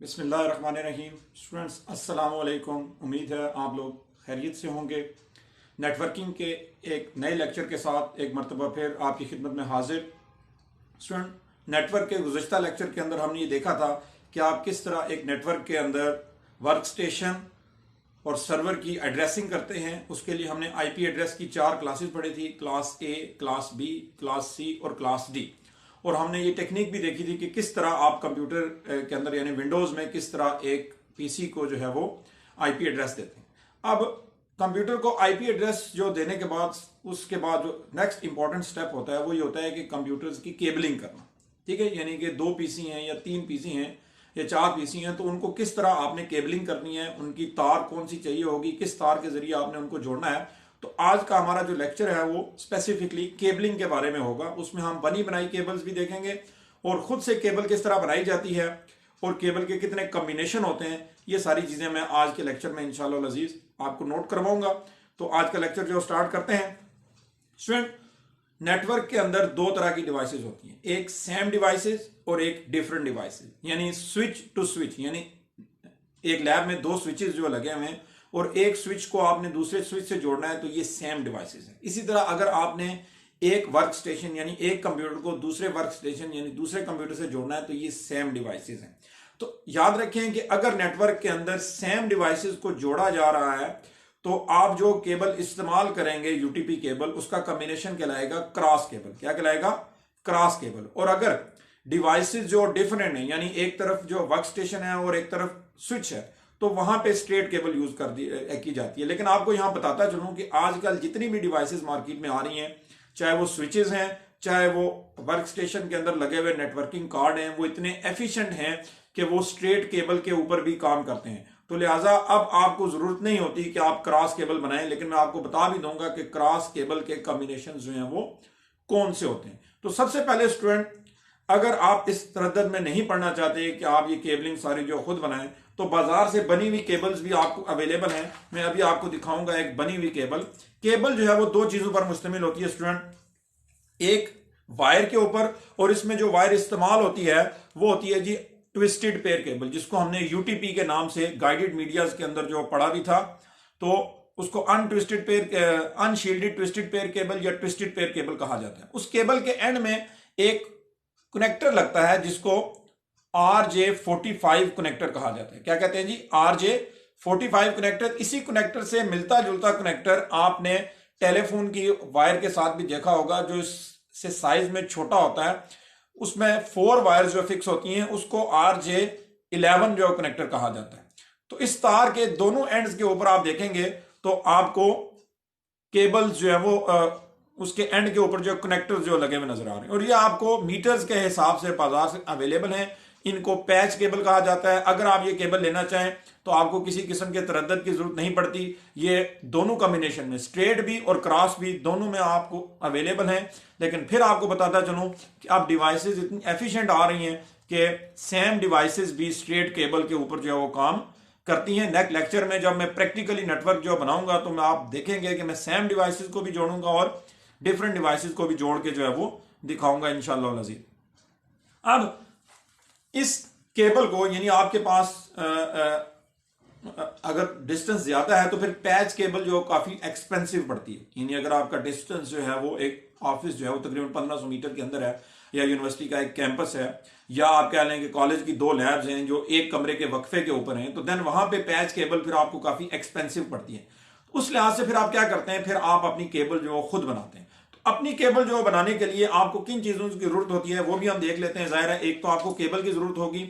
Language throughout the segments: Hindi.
बिस्मिल्लाहिर्रहमानिर्रहीम। स्टूडेंट्स अस्सलाम वालेकुम। उम्मीद है आप लोग खैरियत से होंगे। नेटवर्किंग के एक नए लेक्चर के साथ एक मरतबा फिर आपकी खिदमत में हाजिर। स्टूडेंट, नेटवर्क के गुज़श्ता लेक्चर के अंदर हमने ये देखा था कि आप किस तरह एक नेटवर्क के अंदर वर्क स्टेशन और सर्वर की एड्रेसिंग करते हैं। उसके लिए हमने आईपी एड्रेस की 4 क्लासेस पढ़ी थी, class A, class B, class C और क्लास डी। और हमने ये टेक्निक भी देखी थी कि किस तरह आप कंप्यूटर के अंदर यानी विंडोज में किस तरह एक पीसी को जो है वो आईपी एड्रेस देते हैं। अब कंप्यूटर को आईपी एड्रेस जो देने के बाद उसके बाद जो नेक्स्ट इंपॉर्टेंट स्टेप होता है वो ये होता है कि कंप्यूटर्स की केबलिंग करना। ठीक है, यानी कि 2 पीसी हैं या 3 पीसी हैं या 4 पीसी हैं, तो उनको किस तरह आपने केबलिंग करनी है, उनकी तार कौन सी चाहिए होगी, किस तार के जरिए आपने उनको जोड़ना है। तो आज का हमारा जो लेक्चर है वो स्पेसिफिकली केबलिंग के बारे में होगा। उसमें हम बनी बनाई केबल्स भी देखेंगे और खुद से केबल किस तरह बनाई जाती है और केबल के कितने कॉम्बिनेशन होते हैं। ये सारी चीजें मैं आज के लेक्चर में इंशाल्लाह अजीज आपको नोट करवाऊंगा। तो आज का लेक्चर जो स्टार्ट करते हैं। स्टूडेंट, नेटवर्क के अंदर 2 तरह की डिवाइसेस होती हैं, एक सेम डिवाइसेस और एक डिफरेंट डिवाइसेस, यानी स्विच टू स्विच। यानी एक लैब में 2 स्विचेस जो लगे हुए हैं और एक स्विच को आपने दूसरे स्विच से जोड़ना है, तो ये सेम डिवाइसेस है। इसी तरह अगर आपने एक वर्क स्टेशन यानी एक कंप्यूटर को दूसरे वर्क स्टेशन यानी दूसरे कंप्यूटर से जोड़ना है, तो ये सेम डिवाइसेस हैं। तो याद रखें कि अगर नेटवर्क के अंदर सेम डिवाइसेस को जोड़ा जा रहा है तो आप जो केबल इस्तेमाल करेंगे यूटीपी केबल, उसका कॉम्बिनेशन कहलाएगा क्रॉस केबल। क्या कहलाएगा? Cross cable. और अगर डिवाइसेस जो डिफरेंट है यानी एक तरफ जो वर्क स्टेशन है और एक तरफ स्विच है, तो वहां पे स्ट्रेट केबल यूज की जाती है। लेकिन आपको यहां बताता चलूं कि आजकल जितनी भी डिवाइसेस मार्केट में आ रही हैं, चाहे वो स्विचेस हैं चाहे वो वर्क स्टेशन के अंदर लगे हुए नेटवर्किंग कार्ड हैं, वो इतने एफिशिएंट हैं कि वो स्ट्रेट केबल के ऊपर भी काम करते हैं। तो लिहाजा अब आपको जरूरत नहीं होती कि आप क्रॉस केबल बनाएं। लेकिन मैं आपको बता भी दूंगा कि क्रॉस केबल के कॉम्बिनेशन जो हैं वो कौन से होते हैं। तो सबसे पहले स्टूडेंट, अगर आप इस तरद्दद में नहीं पढ़ना चाहते कि आप ये केबलिंग सारी जो खुद बनाएं, तो बाजार से बनी हुई केबल्स भी आपको अवेलेबल हैं। मैं अभी आपको दिखाऊंगा एक बनी हुई केबल। केबल जो है वो 2 चीजों पर मुश्तमिल होती है स्टूडेंट, एक वायर के ऊपर, और इसमें जो वायर इस्तेमाल होती है वो होती है जी ट्विस्टेड पेयर केबल, जिसको हमने यूटीपी के नाम से गाइडेड मीडियाज के अंदर जो पढ़ा भी था। तो उसको अनशील्डेड ट्विस्टेड पेयर केबल या ट्विस्टेड पेयर केबल कहा जाता है। उस केबल के एंड में एक कनेक्टर लगता है जिसको RJ45 कनेक्टर कहा जाता है। क्या कहते हैं जी? RJ45 connector. इसी कनेक्टर से मिलता जुलता कनेक्टर आपने टेलीफोन की वायर के साथ भी देखा होगा, जो इससे साइज में छोटा होता है। उसमें 4 वायर जो फिक्स होती हैं उसको RJ11 जो कनेक्टर कहा जाता है। तो इस तार के दोनों एंड्स के ऊपर आप देखेंगे तो आपको केबल्स जो है वो उसके एंड के ऊपर जो कनेक्टर्स जो लगे हुए नजर आ रहे हैं, और ये आपको मीटर्स के हिसाब से बाजार से अवेलेबल हैं। इनको पैच केबल कहा जाता है। अगर आप ये केबल लेना चाहें तो आपको किसी किस्म के तरद्दद की जरूरत नहीं पड़ती। ये दोनों कॉम्बिनेशन में, स्ट्रेट भी और क्रॉस भी, दोनों में आपको अवेलेबल हैं। लेकिन फिर आपको बताता चलूं कि अब डिवाइसेस इतनी एफिशिएंट आ रही हैं कि सेम डिवाइसेस भी स्ट्रेट केबल के ऊपर जो है वो काम करती हैं। नेक्स्ट लेक्चर में जब मैं प्रैक्टिकली नेटवर्क जो बनाऊंगा तो मैं आप देखेंगे कि मैं सेम डिवाइसेस को भी जोड़ूंगा और डिफरेंट डिवाइसेस को भी जोड़ के जो है वो दिखाऊंगा इंशाल्लाह अज़ीज़। अब इस केबल को यानी आपके पास अगर डिस्टेंस ज्यादा है तो फिर पैच केबल जो काफी एक्सपेंसिव पड़ती है। यानी अगर आपका डिस्टेंस जो है वो एक ऑफिस जो है वो तकरीबन 1500 मीटर के अंदर है, या यूनिवर्सिटी का एक कैंपस है, या आप कह लें कि कॉलेज की 2 लैब्स हैं जो एक कमरे के वक्फे के ऊपर हैं, तो देन वहां पे पैच केबल फिर आपको काफी एक्सपेंसिव पड़ती है। उस लिहाज से फिर आप क्या करते हैं, फिर आप अपनी केबल जो खुद बनाते हैं। तो अपनी केबल जो बनाने के लिए आपको किन चीजों की जरूरत होती है वो भी हम देख लेते हैं। जाहिर है, एक तो आपको केबल की जरूरत होगी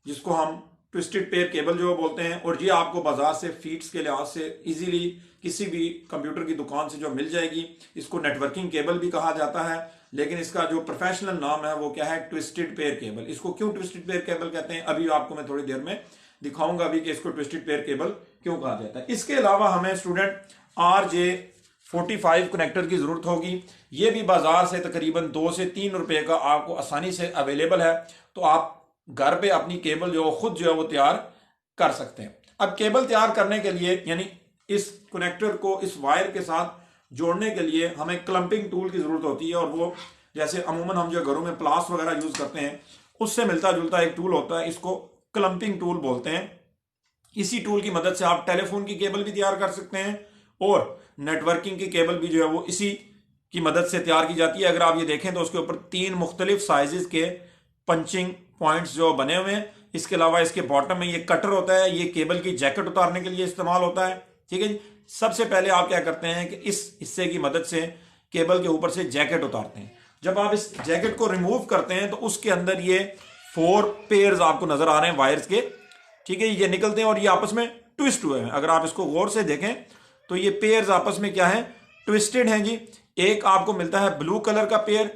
जिसको हम ट्विस्टेड पेयर केबल जो बोलते हैं, और ये आपको बाजार से फीट्स के लिहाज से इजीली किसी भी कंप्यूटर की दुकान से जो मिल जाएगी। इसको नेटवर्किंग केबल भी कहा जाता है, लेकिन इसका जो प्रोफेशनल नाम है वो क्या है? Twisted pair cable. इसको क्यों ट्विस्टेड पेयर केबल कहते हैं अभी आपको मैं थोड़ी देर में दिखाऊंगा भी कि इसको ट्विस्टेड पेयर केबल क्यों कहा जाता है। इसके अलावा हमें स्टूडेंट RJ45 कनेक्टर की जरूरत होगी। ये भी बाजार से तकरीबन 2 से 3 रुपए का आपको आसानी से अवेलेबल है। तो आप घर पे अपनी केबल जो खुद जो है वो तैयार कर सकते हैं। अब केबल तैयार करने के लिए यानी इस कनेक्टर को इस वायर के साथ जोड़ने के लिए हमें क्लंपिंग टूल की जरूरत होती है, और वो जैसे अमूमन हम जो घरों में प्लास वगैरह यूज करते हैं उससे मिलता जुलता एक टूल होता है, इसको क्लंपिंग टूल बोलते हैं। इसी टूल की मदद से आप टेलीफोन की केबल भी तैयार कर सकते हैं और नेटवर्किंग की केबल भी जो है वो इसी की मदद से तैयार की जाती है। अगर आप ये देखें तो उसके ऊपर 3 मुख्तलिफ साइजेस के पंचिंग पॉइंट्स जो बने हुए हैं। इसके अलावा इसके बॉटम में ये कटर होता है, ये केबल की जैकेट उतारने के लिए इस्तेमाल होता है। ठीक है जी। सबसे पहले आप क्या करते हैं कि इस हिस्से की मदद से केबल के ऊपर से जैकेट उतारते हैं। जब आप इस जैकेट को रिमूव करते हैं तो उसके अंदर ये 4 पेयर्स आपको नजर आ रहे हैं वायर्स के। ठीक है, ये निकलते हैं और ये आपस में ट्विस्ट हुए हैं। अगर आप इसको गौर से देखें तो ये पेयर्स आपस में क्या है, ट्विस्टेड हैं जी। एक आपको मिलता है ब्लू कलर का पेयर,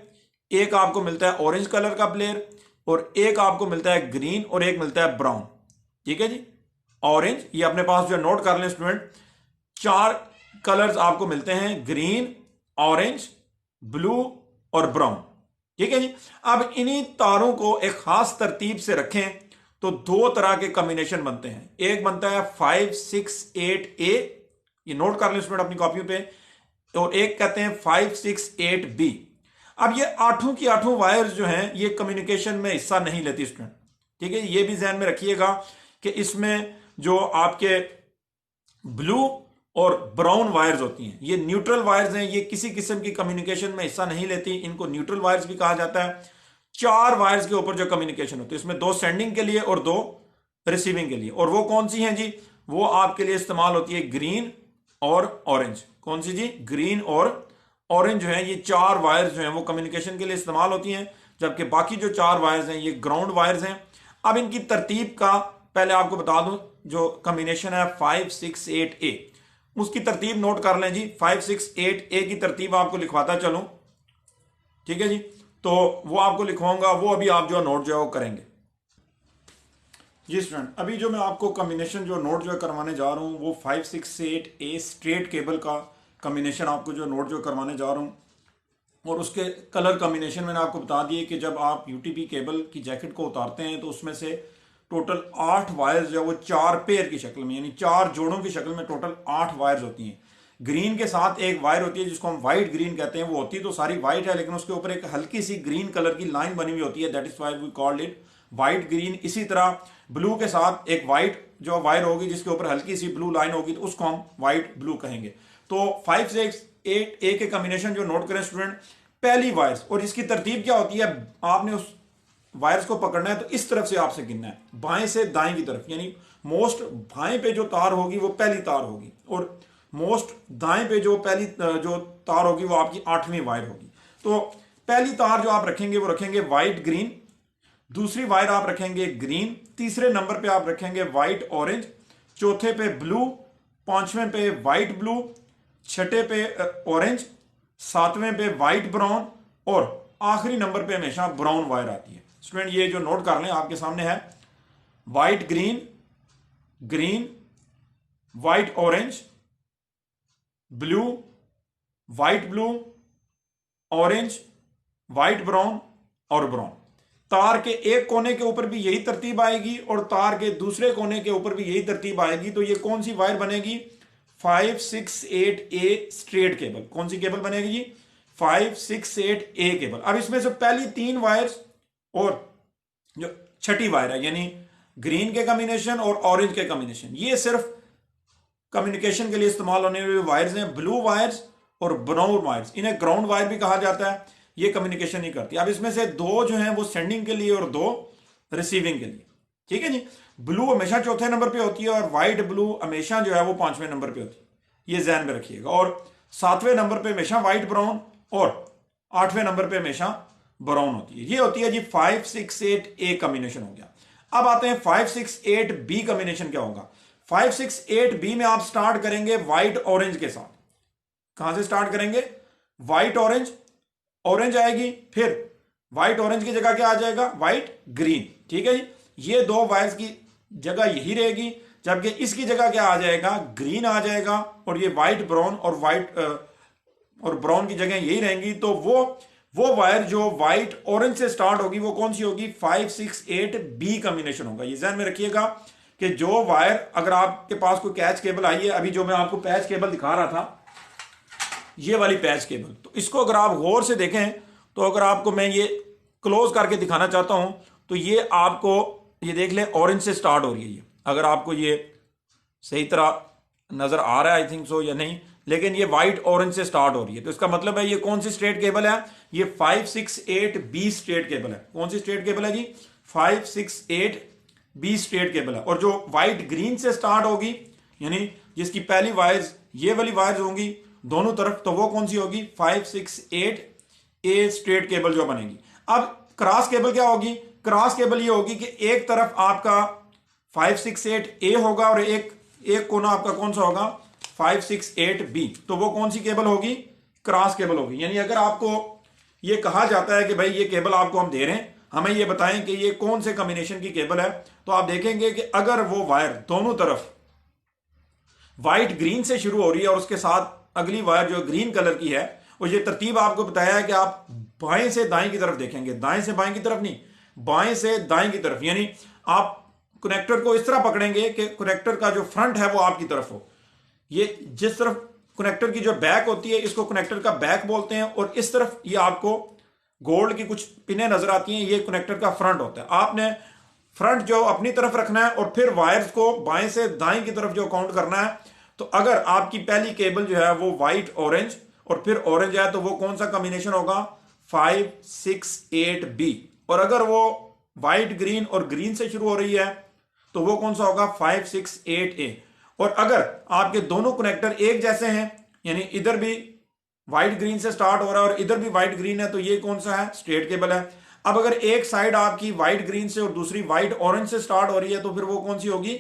एक आपको मिलता है ऑरेंज कलर का पेयर, और एक आपको मिलता है ग्रीन, और एक मिलता है ब्राउन। ठीक है जी। ऑरेंज, ये अपने पास जो नोट कर लें स्टूडेंट, 4 कलर्स आपको मिलते हैं, ग्रीन, ऑरेंज, ब्लू और ब्राउन। ठीक है जी। अब इन्हीं तारों को एक खास तरतीब से रखें तो 2 तरह के कॉम्बिनेशन बनते हैं। एक बनता है 568A, ये नोट कर लें स्टूडेंट अपनी कॉपी पे, और एक कहते हैं 568B। अब ये 8 की 8 वायर्स जो हैं ये कम्युनिकेशन में हिस्सा नहीं लेती स्टूडेंट। ठीक है, ये भी ध्यान में रखिएगा कि इसमें जो आपके ब्लू और ब्राउन वायर्स होती हैं ये न्यूट्रल वायर्स हैं, ये किसी किस्म की कम्युनिकेशन में हिस्सा नहीं लेती, इनको न्यूट्रल वायर्स भी कहा जाता है। 4 वायर्स के ऊपर जो कम्युनिकेशन होती है इसमें 2 सेंडिंग के लिए और 2 रिसीविंग के लिए। और वो कौन सी हैं जी, वो आपके लिए इस्तेमाल होती है ग्रीन और ऑरेंज। कौन सी जी, ग्रीन और ऑरेंज जो है, ये 4 वायर्स जो हैं वो कम्युनिकेशन के लिए इस्तेमाल होती हैं, जबकि बाकी जो 4 वायर्स हैं ये ग्राउंड वायर्स हैं। अब इनकी तरतीब का पहले आपको बता दूं, जो कम्बिनेशन है 568A, उसकी तरतीब नोट कर लें जी। 568A की तरतीब आपको लिखवाता चलूं। ठीक है जी, तो वो आपको लिखवाऊंगा, वो अभी आप जो नोट जो है वो करेंगे। जी स्टूडेंट, अभी जो मैं आपको कॉम्बिनेशन जो नोट जो करवाने जा रहा हूँ वो 568A स्ट्रेट केबल का कॉम्बिनेशन आपको जो नोट जो करवाने जा रहा हूँ, और उसके कलर कॉम्बिनेशन मैंने आपको बता दिए कि जब आप यूटीपी केबल की जैकेट को उतारते हैं तो उसमें से टोटल 8 वायर्स जो है वो 4 पेयर की शक्ल में, यानी 4 जोड़ों की शक्ल में टोटल 8 वायर्स होती हैं। ग्रीन के साथ एक वायर होती है जिसको हम व्हाइट ग्रीन कहते हैं, वो होती तो सारी व्हाइट है लेकिन उसके ऊपर एक हल्की सी ग्रीन कलर की लाइन बनी हुई होती है, that is why we called it white green. इसी तरह ब्लू के साथ एक व्हाइट जो वायर होगी जिसके ऊपर हल्की सी ब्लू लाइन होगी तो उसको हम व्हाइट ब्लू कहेंगे। तो 568A के कॉम्बिनेशन जो नोट करें स्टूडेंट, पहली वायर्स, और इसकी तरतीब क्या होती है, आपने उस वायर्स को पकड़ना है तो इस तरफ से आपसे गिनना है, बाएं से दाएं की तरफ, यानी मोस्ट बाएं पे जो तार होगी वो पहली तार होगी, और मोस्ट दाएं पे जो पहली जो तार होगी वो आपकी 8वीं वायर होगी। तो पहली तार जो आप रखेंगे वो रखेंगे व्हाइट ग्रीन, दूसरी वायर आप रखेंगे ग्रीन, तीसरे नंबर पे आप रखेंगे व्हाइट ऑरेंज, चौथे पे ब्लू, 5वें पे व्हाइट ब्लू, 6ठे पे ऑरेंज, 7वें पे व्हाइट ब्राउन, और आखिरी नंबर पे हमेशा ब्राउन वायर आती है। स्टूडेंट ये जो नोट कर लें आपके सामने है white green, green, white orange, blue, white blue, orange, white brown और ब्राउन। तार के एक कोने के ऊपर भी यही तरतीब आएगी और तार के दूसरे कोने के ऊपर भी यही तरतीब आएगी। तो ये कौन सी वायर बनेगी, 568A स्ट्रेट केबल। कौन सी केबल बनेगी जी, 568A केबल। अब इसमें से पहली 3 वायर्स और जो छठी वायर है यानी ग्रीन के कॉम्बिनेशन और ऑरेंज के कॉम्बिनेशन, ये सिर्फ कम्युनिकेशन के लिए इस्तेमाल होने वाले वायर्स हैं। ब्लू वायर्स और ब्राउन वायर्स, इन्हें ग्राउंड वायर भी कहा जाता है, ये कम्युनिकेशन नहीं करती। अब इसमें से 2 जो हैं वो सेंडिंग के लिए और 2 रिसीविंग के लिए। ठीक है जी। ब्लू हमेशा चौथे नंबर पे होती है और व्हाइट ब्लू हमेशा जो है वो 5वें नंबर पे होती है, ये ध्यान में रखिएगा। और 7वें नंबर पे हमेशा व्हाइट ब्राउन और 8वें नंबर पे हमेशा ब्राउन होती है। ये होती है जी 568A कॉम्बिनेशन हो गया। अब आते हैं 568B कॉम्बिनेशन क्या होगा। 568B में आप स्टार्ट करेंगे व्हाइट ऑरेंज के साथ। कहां से स्टार्ट करेंगे, व्हाइट ऑरेंज, ऑरेंज आएगी, फिर व्हाइट ऑरेंज की जगह क्या आ जाएगा, व्हाइट ग्रीन। ठीक है जी। ये 2 वायर्स की जगह यही रहेगी, जबकि इसकी जगह क्या आ जाएगा, ग्रीन आ जाएगा, और ये व्हाइट ब्राउन और व्हाइट और ब्राउन की जगह यही रहेंगी। तो वो वायर जो व्हाइट ऑरेंज से स्टार्ट होगी वो कौन सी होगी, 568B कॉम्बिनेशन होगा। ये ध्यान में रखिएगा कि जो वायर, अगर आपके पास कोई कैच केबल आई है, अभी जो मैं आपको पैच केबल दिखा रहा था, ये वाली पैच केबल, तो इसको अगर आप गौर से देखें तो अगर आपको मैं ये क्लोज करके दिखाना चाहता हूं तो ये आपको ये देख लें ऑरेंज से स्टार्ट हो रही है। ये अगर आपको ये सही तरह नजर आ रहा है आई थिंक सो या नहीं, लेकिन ये वाइट ऑरेंज से स्टार्ट हो रही है, तो इसका मतलब है ये कौन सी स्ट्रेट केबल है, ये 568B स्ट्रेट केबल है। कौन सी स्ट्रेट केबल है जी, 568B स्ट्रेट केबल है। और जो वाइट ग्रीन से स्टार्ट होगी यानी जिसकी पहली वायर्स ये वाली वायर्स होंगी दोनों तरफ, तो वो कौन सी होगी, 568A स्ट्रेट केबल जो बनेगी। अब क्रॉस केबल क्या होगी, क्रॉस केबल ये होगी कि एक तरफ आपका 568A होगा और एक कोना आपका कौन सा होगा, 568B। तो वो कौन सी केबल होगी, क्रॉस केबल होगी। यानी अगर आपको ये कहा जाता है कि भाई ये केबल आपको हम दे रहे हैं, हमें ये बताएं कि ये कौन से कॉम्बिनेशन की केबल है, तो आप देखेंगे कि अगर वो वायर दोनों तरफ व्हाइट ग्रीन से शुरू हो रही है और उसके साथ अगली वायर जो ग्रीन कलर की है, और ये तरतीब आपको बताया है कि आप बाएं से दाएं की तरफ देखेंगे, दाएं से बाएं की तरफ नहीं, बाएं से दाएं की तरफ। यानी आप कनेक्टर को इस तरह पकड़ेंगे कि कनेक्टर का जो फ्रंट है वो आपकी तरफ हो। ये जिस तरफ कनेक्टर की जो बैक होती है इसको कनेक्टर का बैक बोलते हैं, और इस तरफ ये आपको गोल्ड की कुछ पिनें नजर आती हैं, ये कनेक्टर का फ्रंट होता है। आपने फ्रंट जो अपनी तरफ रखना है और फिर वायर्स को बाएं से दाएं की तरफ जो काउंट करना है। तो अगर आपकी पहली केबल जो है वो व्हाइट ऑरेंज और फिर ऑरेंज है, तो वो कौन सा कॉम्बिनेशन होगा, 568B। और अगर वो व्हाइट ग्रीन और ग्रीन से शुरू हो रही है तो वो कौन सा होगा, 568A। और अगर आपके दोनों कनेक्टर एक जैसे हैं, यानी इधर भी व्हाइट ग्रीन से स्टार्ट हो रहा है और इधर भी व्हाइट ग्रीन है, तो ये कौन सा है, स्ट्रेट केबल है। अब अगर एक साइड आपकी व्हाइट ग्रीन से और दूसरी व्हाइट ऑरेंज से स्टार्ट हो रही है, तो फिर वो कौन सी होगी,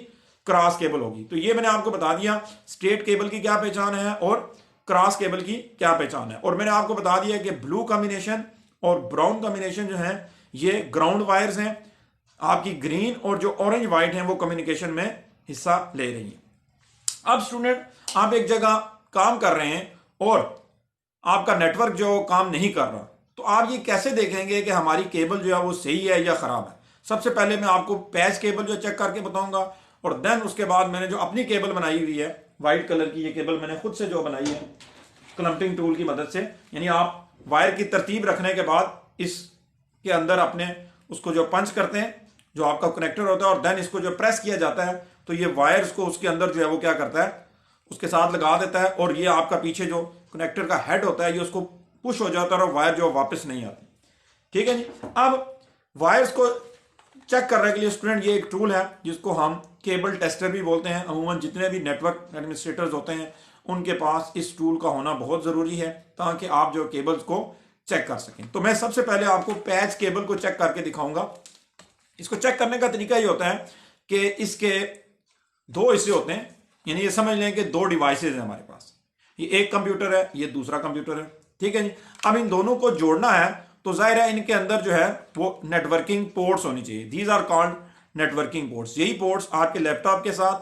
क्रॉस केबल होगी। तो ये मैंने आपको बता दिया स्ट्रेट केबल की क्या पहचान है और क्रॉस केबल की क्या पहचान है। और मैंने आपको बता दिया कि ब्लू कॉम्बिनेशन और ब्राउन कॉम्बिनेशन जो है ये ग्राउंड वायर्स हैं, आपकी ग्रीन और जो ऑरेंज व्हाइट हैं वो कम्युनिकेशन में हिस्सा ले रही हैं। अब स्टूडेंट, आप एक जगह काम कर रहे हैं और आपका नेटवर्क जो काम नहीं कर रहा, तो आप ये कैसे देखेंगे कि हमारी केबल जो है वो सही है या खराब है। सबसे पहले मैं आपको पैच केबल जो चेक करके बताऊंगा, और देन उसके बाद मैंने जो अपनी केबल बनाई हुई है व्हाइट कलर की, ये केबल मैंने खुद से जो बनाई है क्लम्पिंग टूल की मदद से, यानी आप वायर की तरतीब रखने के बाद इसके अंदर अपने उसको जो पंच करते हैं जो आपका कनेक्टर होता है, और देन इसको जो प्रेस किया जाता है तो ये वायर्स को उसके अंदर जो है वो क्या करता है, उसके साथ लगा देता है, और ये आपका पीछे जो कनेक्टर का हेड होता है ये उसको पुश हो जाता है और वायर जो वापस नहीं आती। ठीक है जी। अब वायर्स को चेक करने के लिए स्टूडेंट ये एक टूल है जिसको हम केबल टेस्टर भी बोलते हैं। अमूमन जितने भी नेटवर्क एडमिनिस्ट्रेटर्स होते हैं उनके पास इस टूल का होना बहुत जरूरी है ताकि आप जो केबल्स को चेक कर सकें। तो मैं सबसे पहले आपको पैच केबल को चेक करके दिखाऊंगा। इसको चेक करने का तरीका ये होता है कि इसके दो हिस्से होते हैं, यानी ये समझ लें कि दो डिवाइसेज हैं हमारे पास, ये एक कंप्यूटर है, ये दूसरा कंप्यूटर है। ठीक है जी। अब इन दोनों को जोड़ना है तो जाहिर है इनके अंदर जो है वो नेटवर्किंग पोर्ट्स होनी चाहिए। These are called networking ports. यही पोर्ट्स आपके लैपटॉप के साथ,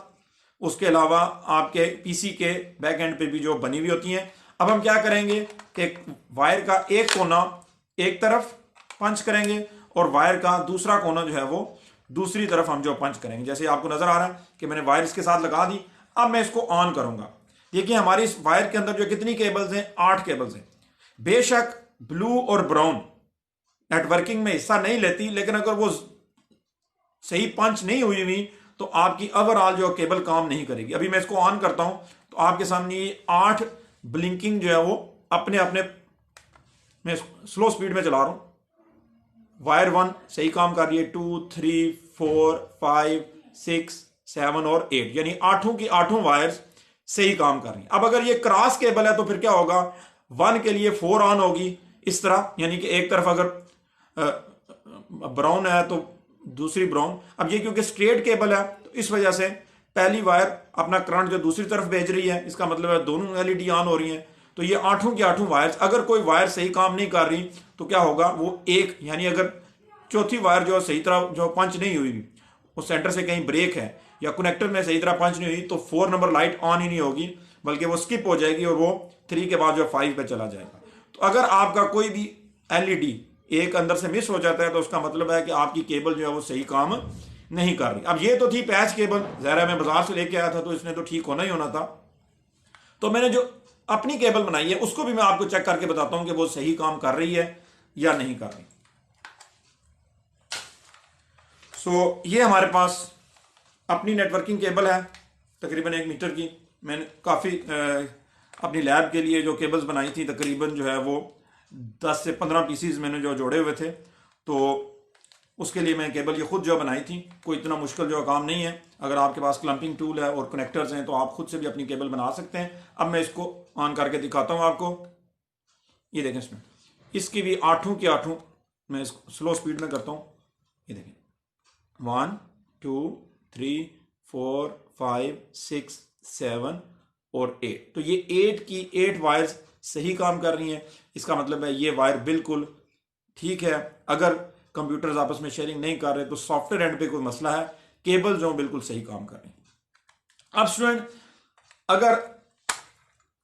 उसके अलावा आपके पीसी के बैक एंड पे भी जो बनी हुई होती हैं। अब हम क्या करेंगे कि वायर का एक कोना एक तरफ पंच करेंगे और वायर का दूसरा कोना जो है वो दूसरी तरफ हम जो पंच करेंगे। जैसे आपको नजर आ रहा है कि मैंने वायर इसके साथ लगा दी। अब मैं इसको ऑन करूंगा। देखिए हमारी इस वायर के अंदर जो कितनी केबल्स हैं, 8 केबल्स हैं। बेशक ब्लू और ब्राउन नेटवर्किंग में हिस्सा नहीं लेती, लेकिन अगर वो सही पंच नहीं हुई हुई तो आपकी ओवरऑल जो केबल काम नहीं करेगी। अभी मैं इसको ऑन करता हूं तो आपके सामने ये 8 ब्लिंकिंग जो है वो अपने अपने, मैं स्लो स्पीड में चला रहा हूं। वायर 1 सही काम कर रही है, 2 3 4 5 6 7 और 8, यानी आठों की आठों वायर्स सही काम कर रही हैं। अब अगर ये क्रॉस केबल है तो फिर क्या होगा, 1 के लिए 4 ऑन होगी इस तरह, यानी कि एक तरफ अगर ब्राउन है तो दूसरी ब्राउन। अब ये क्योंकि स्ट्रेट केबल है तो इस वजह से पहली वायर अपना करंट जो दूसरी तरफ भेज रही है, इसका मतलब है दोनों एलईडी ऑन हो रही हैं। तो ये आठों की आठों वायर्स, अगर कोई वायर सही काम नहीं कर रही तो क्या होगा, वो एक, यानी अगर चौथी वायर जो सही तरह जो पंच नहीं हुई, वो सेंटर से कहीं ब्रेक है या कनेक्टर में सही तरह पंच नहीं हुई, तो 4 नंबर लाइट ऑन ही नहीं होगी, बल्कि वो स्किप हो जाएगी और वो 3 के बाद जो 5 पे चला जाएगा। तो अगर आपका कोई भी एलईडी एक अंदर से मिस हो जाता है तो उसका मतलब है कि आपकी केबल जो है वो सही काम नहीं कर रही। अब ये तो थी पैच केबल, ज़ाहिर मैं बाजार से लेके आया था तो इसने तो ठीक होना ही होना था। तो मैंने जो अपनी केबल बनाई है उसको भी मैं आपको चेक करके बताता हूं कि वो सही काम कर रही है या नहीं कर रही। ये हमारे पास अपनी नेटवर्किंग केबल है तकरीबन 1 मीटर की। मैंने काफ़ी अपनी लैब के लिए जो केबल्स बनाई थी, तकरीबन जो है वो 10 से 15 पीसीज मैंने जो जोड़े हुए थे, तो उसके लिए मैं केबल ये खुद जो बनाई थी। कोई इतना मुश्किल जो काम नहीं है। अगर आपके पास क्लम्पिंग टूल है और कनेक्टर्स हैं तो आप खुद से भी अपनी केबल बना सकते हैं। अब मैं इसको ऑन करके दिखाता हूँ आपको। ये देखें, इसमें इसकी भी 8 की 8, मैं इसको स्लो स्पीड में करता हूँ। ये देखें 1 2 3 4 5 6 7 और 8। तो ये 8 की 8 वायर्स सही काम कर रही हैं। इसका मतलब है ये वायर बिल्कुल ठीक है। अगर कंप्यूटर्स आपस में शेयरिंग नहीं कर रहे तो सॉफ्टवेयर एंड पे कोई मसला है। केबल जो बिल्कुल सही काम कर रही है। अब स्टूडेंट, अगर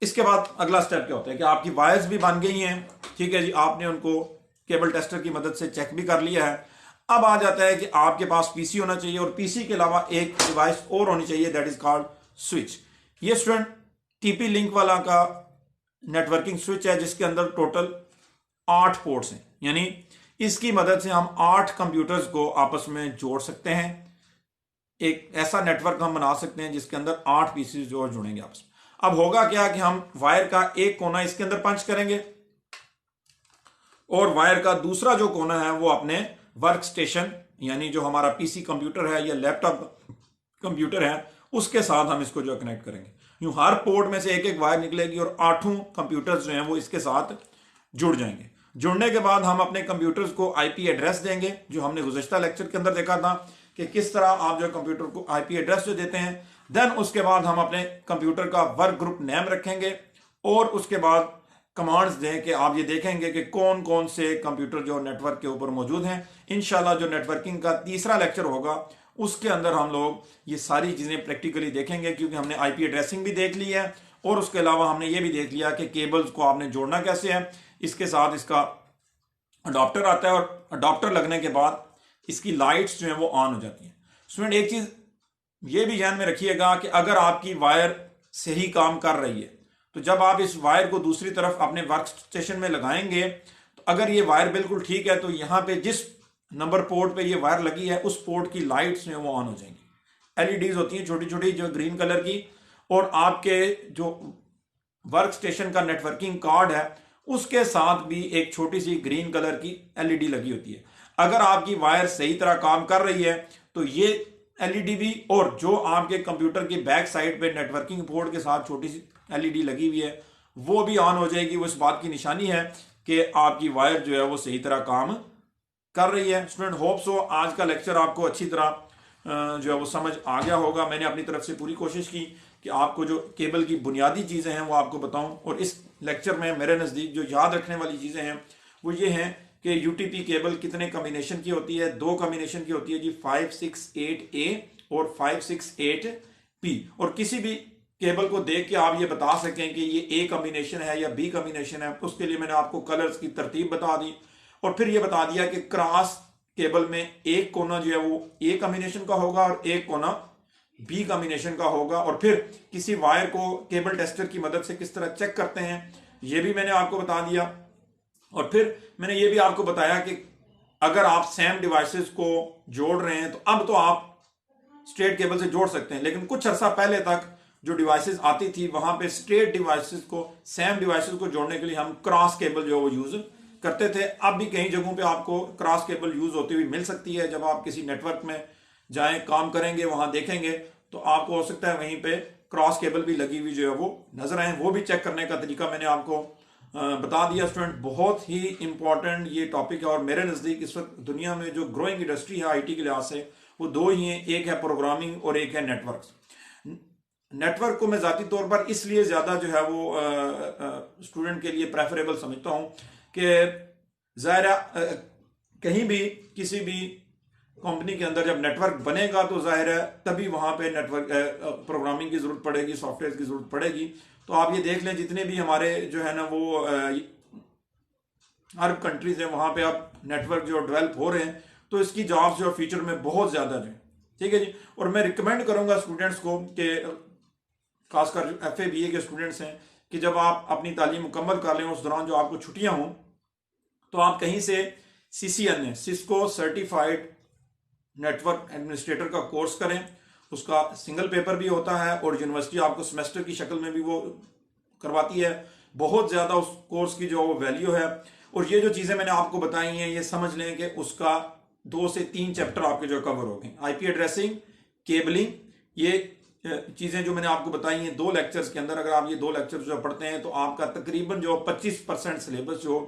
इसके बाद अगला स्टेप क्या होता है कि आपकी वायर्स भी बन गई हैं, ठीक है जी, आपने उनको केबल टेस्टर की मदद से चेक भी कर लिया है। अब आ जाता है कि आपके पास पीसी होना चाहिए और पीसी के अलावा एक डिवाइस और होनी चाहिए, दैट इज कॉल्ड स्विच। ये स्टूडेंट टीपी लिंक वाला का नेटवर्किंग स्विच है जिसके अंदर टोटल 8 पोर्ट्स हैं। यानी इसकी मदद से हम 8 कंप्यूटर्स को आपस में जोड़ सकते हैं। एक ऐसा नेटवर्क हम बना सकते हैं जिसके अंदर 8 पीसीज जो जुड़ेंगे आपस में। अब होगा क्या कि हम वायर का एक कोना इसके अंदर पंच करेंगे और वायर का दूसरा जो कोना है वो अपने वर्क स्टेशन, यानी जो हमारा पीसी कंप्यूटर है या लैपटॉप कंप्यूटर है, उसके साथ हम इसको जो कनेक्ट करेंगे। यूं हर पोर्ट में से एक एक वायर निकलेगी और 8 कंप्यूटर्स जो हैं वो इसके साथ जुड़ जाएंगे। जुड़ने के बाद हम अपने कंप्यूटर्स को आईपी एड्रेस देंगे, जो हमने गुज़श्ता लेक्चर के अंदर देखा था कि किस तरह आप जो कंप्यूटर को आईपी एड्रेस जो देते हैं। देन उसके बाद हम अपने कंप्यूटर का वर्क ग्रुप नेम रखेंगे और उसके बाद कमांड्स दें कि आप ये देखेंगे कि कौन कौन से कंप्यूटर जो नेटवर्क के ऊपर मौजूद हैं। इंशाल्लाह जो नेटवर्किंग का तीसरा लेक्चर होगा उसके अंदर हम लोग ये सारी चीज़ें प्रैक्टिकली देखेंगे, क्योंकि हमने आईपी एड्रेसिंग भी देख ली है और उसके अलावा हमने ये भी देख लिया कि केबल्स को आपने जोड़ना कैसे है। इसके साथ इसका अडॉप्टर आता है और अडॉप्टर लगने के बाद इसकी लाइट्स जो है वो ऑन हो जाती हैं। स्टूडेंट, एक चीज़ ये भी ध्यान में रखिएगा कि अगर आपकी वायर सही काम कर रही है तो जब आप इस वायर को दूसरी तरफ अपने वर्क स्टेशन में लगाएंगे तो अगर ये वायर बिल्कुल ठीक है तो यहाँ पे जिस नंबर पोर्ट पे ये वायर लगी है उस पोर्ट की लाइट्स जो है वो ऑन हो जाएंगी। एलईडीज होती हैं छोटी छोटी जो ग्रीन कलर की, और आपके जो वर्क स्टेशन का नेटवर्किंग कार्ड है उसके साथ भी एक छोटी सी ग्रीन कलर की एलईडी लगी होती है। अगर आपकी वायर सही तरह काम कर रही है तो ये एलईडी भी, और जो आपके कंप्यूटर की बैक साइड पे नेटवर्किंग पोर्ट के साथ छोटी सी एलईडी लगी हुई है वो भी ऑन हो जाएगी। वो इस बात की निशानी है कि आपकी वायर जो है वो सही तरह काम कर रही है। स्टूडेंट, होप सो आज का लेक्चर आपको अच्छी तरह जो है वो समझ आ गया होगा। मैंने अपनी तरफ से पूरी कोशिश की कि आपको जो केबल की बुनियादी चीज़ें हैं वो आपको बताऊं, और इस लेक्चर में मेरे नज़दीक जो याद रखने वाली चीज़ें हैं वो ये हैं कि यूटीपी केबल कितने कॉम्बिनेशन की होती है। 2 कॉम्बिनेशन की होती है जी, 568A और 568P। और किसी भी केबल को देख के आप ये बता सकें कि ये ए कॉम्बिनेशन है या बी कॉम्बिनेशन है, उसके लिए मैंने आपको कलर्स की तरतीब बता दी और फिर ये बता दिया कि क्रॉस केबल में एक कोना जो है वो ए कॉम्बिनेशन का होगा और एक कोना बी कॉम्बिनेशन का होगा। और फिर किसी वायर को केबल टेस्टर की मदद से किस तरह चेक करते हैं ये भी मैंने आपको बता दिया। और फिर मैंने ये भी आपको बताया कि अगर आप सेम डिवाइसेस को जोड़ रहे हैं तो अब तो आप स्ट्रेट केबल से जोड़ सकते हैं, लेकिन कुछ अर्सा पहले तक जो डिवाइसेस आती थी वहां पे स्ट्रेट डिवाइसेस को, सेम डिवाइसेस को जोड़ने के लिए हम क्रॉस केबल जो वो यूज करते थे। अब भी कई जगहों पे आपको क्रॉस केबल यूज होती हुई मिल सकती है। जब आप किसी नेटवर्क में जाएं, काम करेंगे, वहां देखेंगे तो आपको हो सकता है वहीं पे क्रॉस केबल भी लगी हुई जो है वो नजर आए। वो भी चेक करने का तरीका मैंने आपको बता दिया। स्टूडेंट, बहुत ही इंपॉर्टेंट ये टॉपिक है और मेरे नजदीक इस वक्त दुनिया में जो ग्रोइंग इंडस्ट्री है आईटी के लिहाज से वो 2 ही हैं, एक है प्रोग्रामिंग और एक है नेटवर्क। नेटवर्क को मैं जाती तौर पर इसलिए ज्यादा जो है वो स्टूडेंट के लिए प्रेफरेबल समझता हूं कि ज़ाहिर कहीं भी किसी भी कंपनी के अंदर जब नेटवर्क बनेगा तो जाहिर है तभी वहां पे नेटवर्क प्रोग्रामिंग की जरूरत पड़ेगी, सॉफ्टवेयर की जरूरत पड़ेगी। तो आप ये देख लें जितने भी हमारे जो है ना वो अरब कंट्रीज हैं वहां पे अब नेटवर्क जो डेवलप हो रहे हैं तो इसकी जॉब्स जो फ्यूचर में बहुत ज्यादा जो है, ठीक है जी। और मैं रिकमेंड करूंगा स्टूडेंट्स को कि खासकर FA BA के स्टूडेंट्स हैं कि जब आप अपनी तालीम मुकम्मल कर लें उस दौरान जो आपको छुट्टियां हों तो आप कहीं से CCNA, Cisco certified network administrator का कोर्स करें। उसका सिंगल पेपर भी होता है और यूनिवर्सिटी आपको सेमेस्टर की शक्ल में भी वो करवाती है। बहुत ज़्यादा उस कोर्स की जो वैल्यू है। और ये जो चीज़ें मैंने आपको बताई हैं ये समझ लें कि उसका 2 से 3 चैप्टर आपके जो कवर हो गए। आईपी एड्रेसिंग, केबलिंग, ये चीज़ें जो मैंने आपको बताई हैं 2 लेक्चर्स के अंदर, अगर आप ये 2 लेक्चर जो पढ़ते हैं तो आपका तकरीबन जो 25% सिलेबस जो